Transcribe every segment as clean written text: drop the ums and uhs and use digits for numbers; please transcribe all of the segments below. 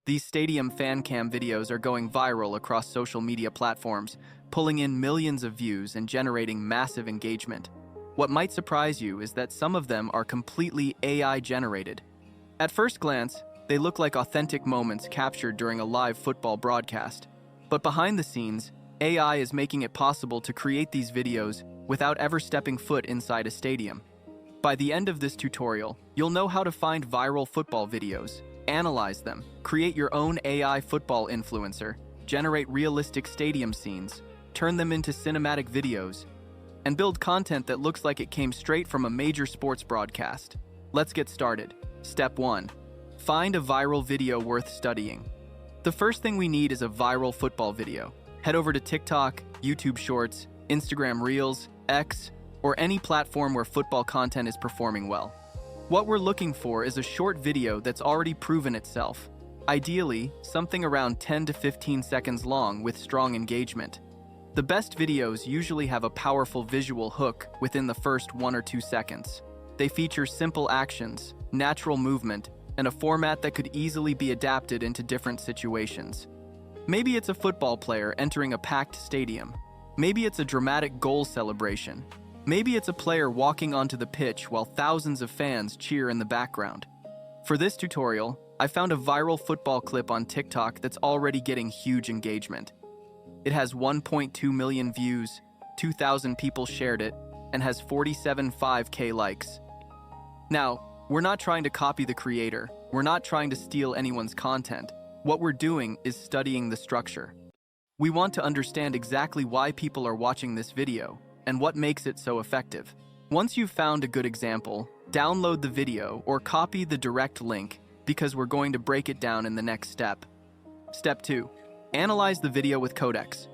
These stadium fan cam videos are going viral across social media platforms, pulling in millions of views and generating massive engagement. What might surprise you is that some of them are completely AI generated. At first glance, they look like authentic moments captured during a live football broadcast. But behind the scenes, AI is making it possible to create these videos without ever stepping foot inside a stadium. By the end of this tutorial, you'll know how to find viral football videos, analyze them, create your own AI football influencer, generate realistic stadium scenes, turn them into cinematic videos, and build content that looks like it came straight from a major sports broadcast. Let's get started. Step 1. Find a viral video worth studying. The first thing we need is a viral football video. Head over to TikTok, YouTube Shorts, Instagram Reels, X, or any platform where football content is performing well. What we're looking for is a short video that's already proven itself. Ideally, something around 10 to 15 seconds long with strong engagement. The best videos usually have a powerful visual hook within the first 1 or 2 seconds. They feature simple actions, natural movement, and a format that could easily be adapted into different situations. Maybe it's a football player entering a packed stadium. Maybe it's a dramatic goal celebration. Maybe it's a player walking onto the pitch while thousands of fans cheer in the background. For this tutorial, I found a viral football clip on TikTok that's already getting huge engagement. It has 1.2 million views, 2,000 people shared it, and has 47.5K likes. Now, we're not trying to copy the creator. We're not trying to steal anyone's content. What we're doing is studying the structure. We want to understand exactly why people are watching this video and what makes it so effective. Once you've found a good example, download the video or copy the direct link because we're going to break it down in the next step. Step 2. Analyze the video with Codex.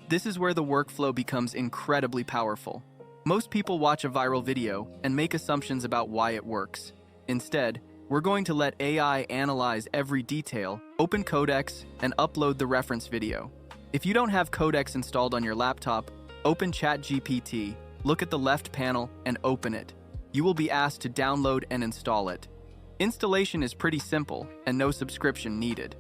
This is where the workflow becomes incredibly powerful. Most people watch a viral video and make assumptions about why it works. Instead, we're going to let AI analyze every detail, open Codex, and upload the reference video. If you don't have Codex installed on your laptop, open GPT, look at the left panel, and open it. You will be asked to download and install it. Installation is pretty simple, and no subscription needed.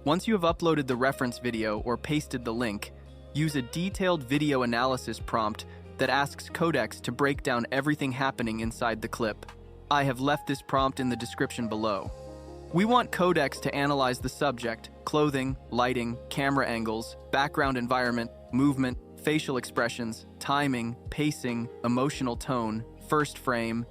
Once you have uploaded the reference video or pasted the link, use a detailed video analysis prompt that asks Codex to break down everything happening inside the clip. I have left this prompt in the description below. We want Codex to analyze the subject, clothing, lighting, camera angles, background environment, movement, facial expressions, timing, pacing, emotional tone, first frame,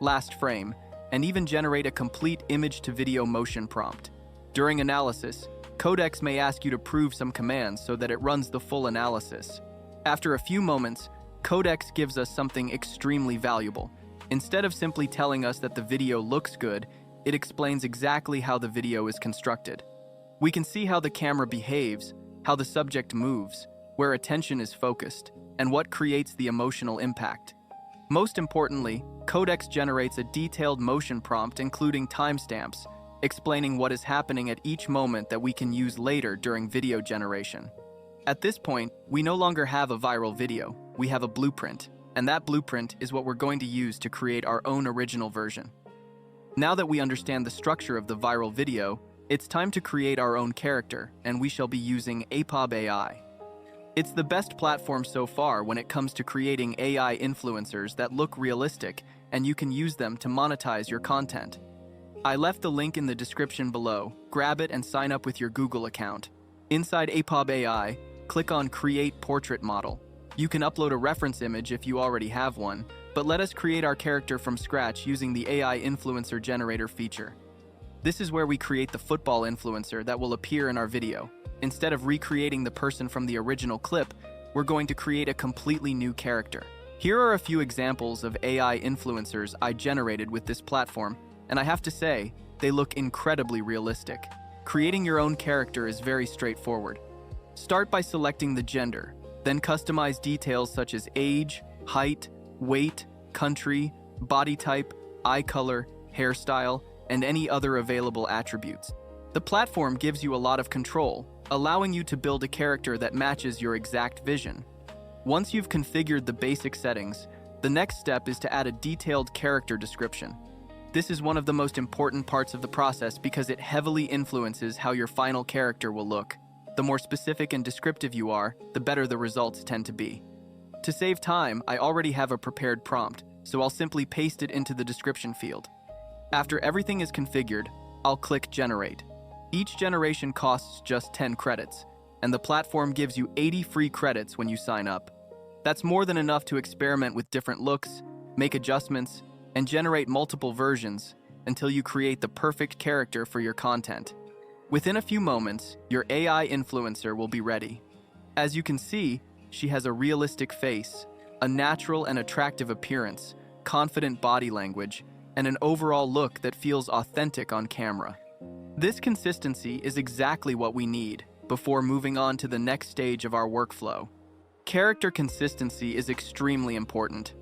last frame, and even generate a complete image-to-video motion prompt. During analysis, Codex may ask you to prove some commands so that it runs the full analysis. After a few moments, Codex gives us something extremely valuable. Instead of simply telling us that the video looks good, it explains exactly how the video is constructed. We can see how the camera behaves, how the subject moves, where attention is focused, and what creates the emotional impact. Most importantly, Codex generates a detailed motion prompt including timestamps, explaining what is happening at each moment that we can use later during video generation. At this point, we no longer have a viral video, we have a blueprint, and that blueprint is what we're going to use to create our own original version. Now that we understand the structure of the viral video, it's time to create our own character, and we shall be using APOB AI. It's the best platform so far when it comes to creating AI influencers that look realistic, and you can use them to monetize your content. I left the link in the description below. Grab it and sign up with your Google account. Inside APOB AI, click on Create Portrait Model. You can upload a reference image if you already have one, but let us create our character from scratch using the AI Influencer Generator feature. This is where we create the football influencer that will appear in our video. Instead of recreating the person from the original clip, we're going to create a completely new character. Here are a few examples of AI influencers I generated with this platform, and I have to say, they look incredibly realistic. Creating your own character is very straightforward. Start by selecting the gender, then customize details such as age, height, weight, country, body type, eye color, hairstyle, and any other available attributes. The platform gives you a lot of control, allowing you to build a character that matches your exact vision. Once you've configured the basic settings, the next step is to add a detailed character description. This is one of the most important parts of the process because it heavily influences how your final character will look. The more specific and descriptive you are, the better the results tend to be. To save time, I already have a prepared prompt, so I'll simply paste it into the description field. After everything is configured, I'll click Generate. Each generation costs just 10 credits, and the platform gives you 80 free credits when you sign up. That's more than enough to experiment with different looks, make adjustments, and generate multiple versions until you create the perfect character for your content. Within a few moments, your AI influencer will be ready. As you can see, she has a realistic face, a natural and attractive appearance, confident body language, and an overall look that feels authentic on camera. This consistency is exactly what we need before moving on to the next stage of our workflow. Character consistency is extremely important.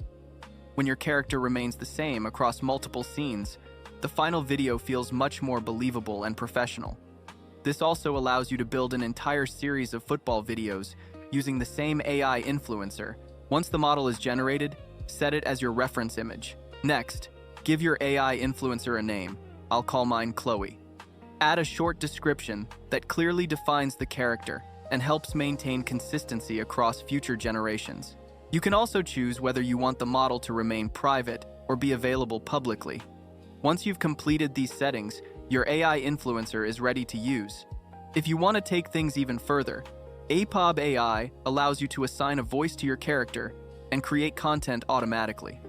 When your character remains the same across multiple scenes, the final video feels much more believable and professional. This also allows you to build an entire series of football videos using the same AI influencer. Once the model is generated, set it as your reference image. Next, give your AI influencer a name. I'll call mine Chloe. Add a short description that clearly defines the character and helps maintain consistency across future generations. You can also choose whether you want the model to remain private or be available publicly. Once you've completed these settings, your AI influencer is ready to use. If you want to take things even further, APOB AI allows you to assign a voice to your character and create content automatically.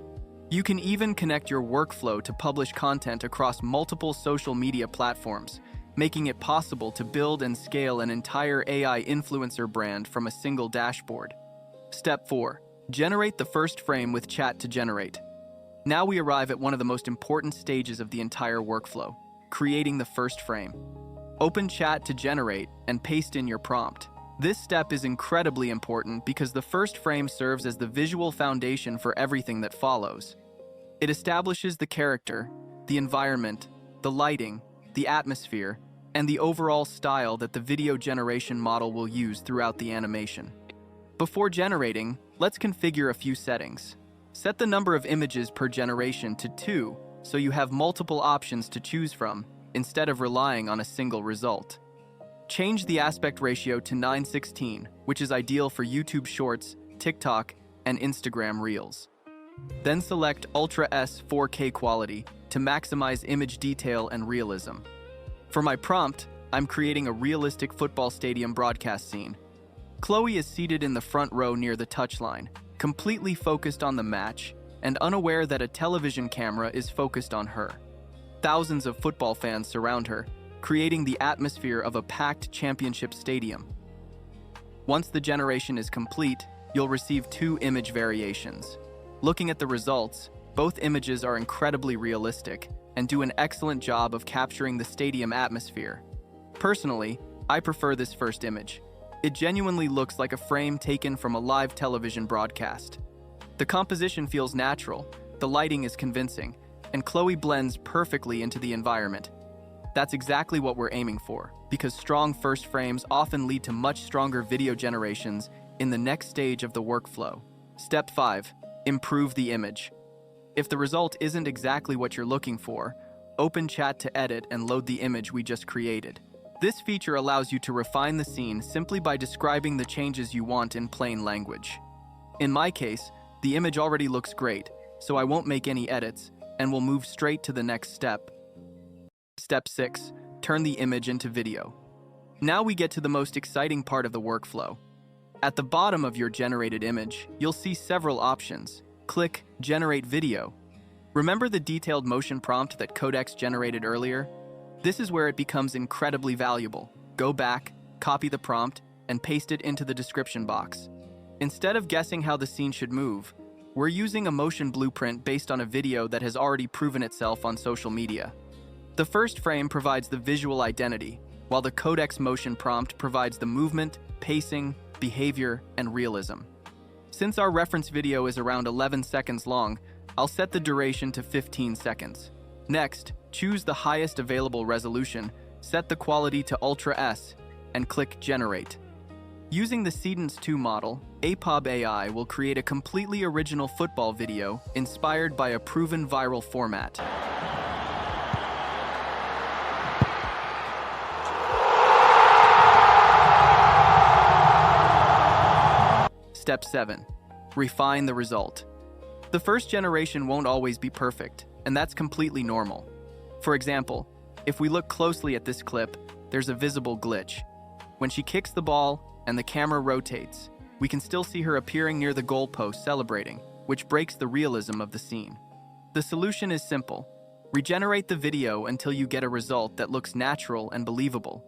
You can even connect your workflow to publish content across multiple social media platforms, making it possible to build and scale an entire AI influencer brand from a single dashboard. Step 4. Generate the first frame with chat to generate. Now we arrive at one of the most important stages of the entire workflow, creating the first frame. Open chat to generate and paste in your prompt. This step is incredibly important because the first frame serves as the visual foundation for everything that follows. It establishes the character, the environment, the lighting, the atmosphere, and the overall style that the video generation model will use throughout the animation. Before generating, let's configure a few settings. Set the number of images per generation to 2 so you have multiple options to choose from instead of relying on a single result. Change the aspect ratio to 9:16, which is ideal for YouTube Shorts, TikTok, and Instagram Reels. Then select Ultra S 4K quality to maximize image detail and realism. For my prompt, I'm creating a realistic football stadium broadcast scene. Chloe is seated in the front row near the touchline, completely focused on the match and unaware that a television camera is focused on her. Thousands of football fans surround her, creating the atmosphere of a packed championship stadium. Once the generation is complete, you'll receive 2 image variations. Looking at the results, both images are incredibly realistic and do an excellent job of capturing the stadium atmosphere. Personally, I prefer this first image. It genuinely looks like a frame taken from a live television broadcast. The composition feels natural, the lighting is convincing, and Chloe blends perfectly into the environment. That's exactly what we're aiming for, because strong first frames often lead to much stronger video generations in the next stage of the workflow. Step 5. Improve the image. If the result isn't exactly what you're looking for, open chat to edit and load the image we just created. This feature allows you to refine the scene simply by describing the changes you want in plain language. In my case, the image already looks great, so I won't make any edits and will move straight to the next step. Step 6. Turn the image into video. Now we get to the most exciting part of the workflow. At the bottom of your generated image, you'll see several options. Click Generate Video. Remember the detailed motion prompt that Codex generated earlier? This is where it becomes incredibly valuable. Go back, copy the prompt, and paste it into the description box. Instead of guessing how the scene should move, we're using a motion blueprint based on a video that has already proven itself on social media. The first frame provides the visual identity, while the Codex motion prompt provides the movement, pacing, behavior, and realism. Since our reference video is around 11 seconds long, I'll set the duration to 15 seconds. Next, choose the highest available resolution, set the quality to Ultra S, and click Generate. Using the Seedance 2 model, APOB AI will create a completely original football video inspired by a proven viral format. Step 7. Refine the result. The first generation won't always be perfect, and that's completely normal. For example, if we look closely at this clip, there's a visible glitch. When she kicks the ball and the camera rotates, we can still see her appearing near the goalpost celebrating, which breaks the realism of the scene. The solution is simple. Regenerate the video until you get a result that looks natural and believable.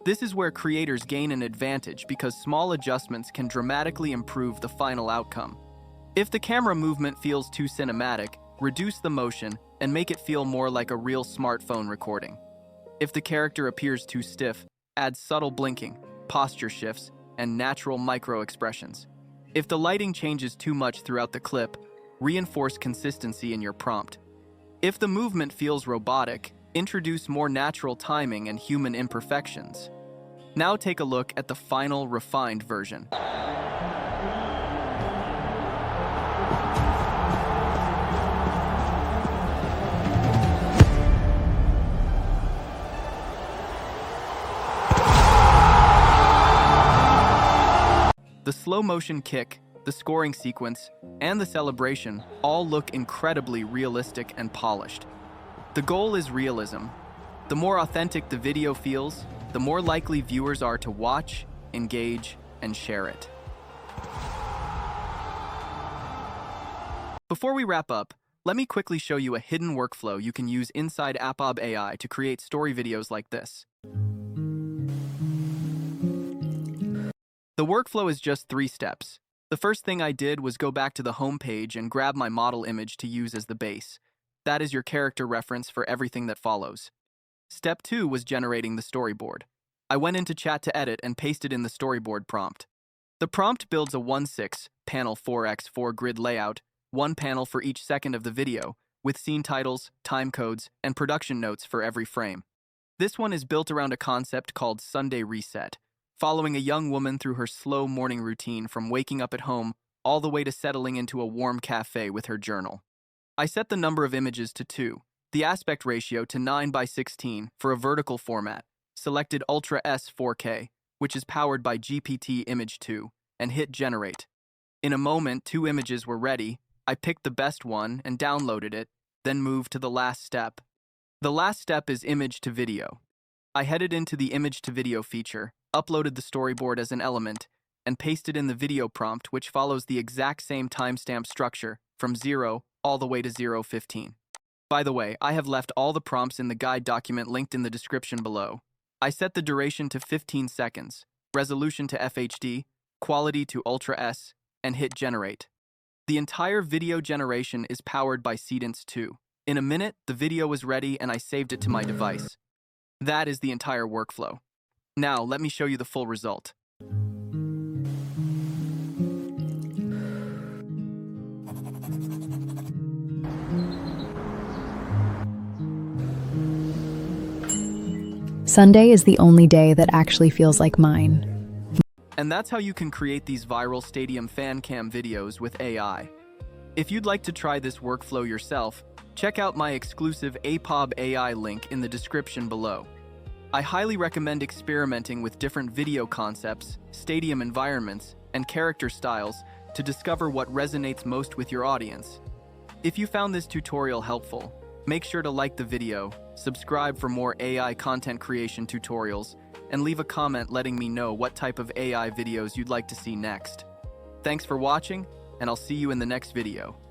This is where creators gain an advantage because small adjustments can dramatically improve the final outcome. If the camera movement feels too cinematic, reduce the motion and make it feel more like a real smartphone recording. If the character appears too stiff, add subtle blinking, posture shifts, and natural micro-expressions. If the lighting changes too much throughout the clip, reinforce consistency in your prompt. If the movement feels robotic, introduce more natural timing and human imperfections. Now take a look at the final refined version. The slow motion kick, the scoring sequence, and the celebration all look incredibly realistic and polished. The goal is realism. The more authentic the video feels, the more likely viewers are to watch, engage, and share it. Before we wrap up, let me quickly show you a hidden workflow you can use inside Codex AI to create story videos like this. The workflow is just 3 steps. The first thing I did was go back to the home page and grab my model image to use as the base. That is your character reference for everything that follows. Step 2 was generating the storyboard. I went into chat to edit and pasted in the storyboard prompt. The prompt builds a 1:6 panel 4x4 grid layout, 1 panel for each second of the video, with scene titles, time codes, and production notes for every frame. This one is built around a concept called Sunday Reset, following a young woman through her slow morning routine from waking up at home all the way to settling into a warm cafe with her journal. I set the number of images to 2, the aspect ratio to 9:16 for a vertical format, selected Ultra S 4K, which is powered by GPT Image 2, and hit Generate. In a moment, 2 images were ready. I picked the best one and downloaded it, then moved to the last step. The last step is image to video. I headed into the image to video feature, uploaded the storyboard as an element, and pasted in the video prompt, which follows the exact same timestamp structure from 0 all the way to 0:15. By the way, I have left all the prompts in the guide document linked in the description below. I set the duration to 15 seconds, resolution to FHD, quality to Ultra S, and hit Generate. The entire video generation is powered by Seedance 2. In a minute, the video was ready and I saved it to my device. That is the entire workflow. Now, let me show you the full result. Sunday is the only day that actually feels like mine. And that's how you can create these viral stadium fan cam videos with AI. If you'd like to try this workflow yourself, check out my exclusive APOB AI link in the description below. I highly recommend experimenting with different video concepts, stadium environments, and character styles to discover what resonates most with your audience. If you found this tutorial helpful, make sure to like the video, subscribe for more AI content creation tutorials, and leave a comment letting me know what type of AI videos you'd like to see next. Thanks for watching, and I'll see you in the next video.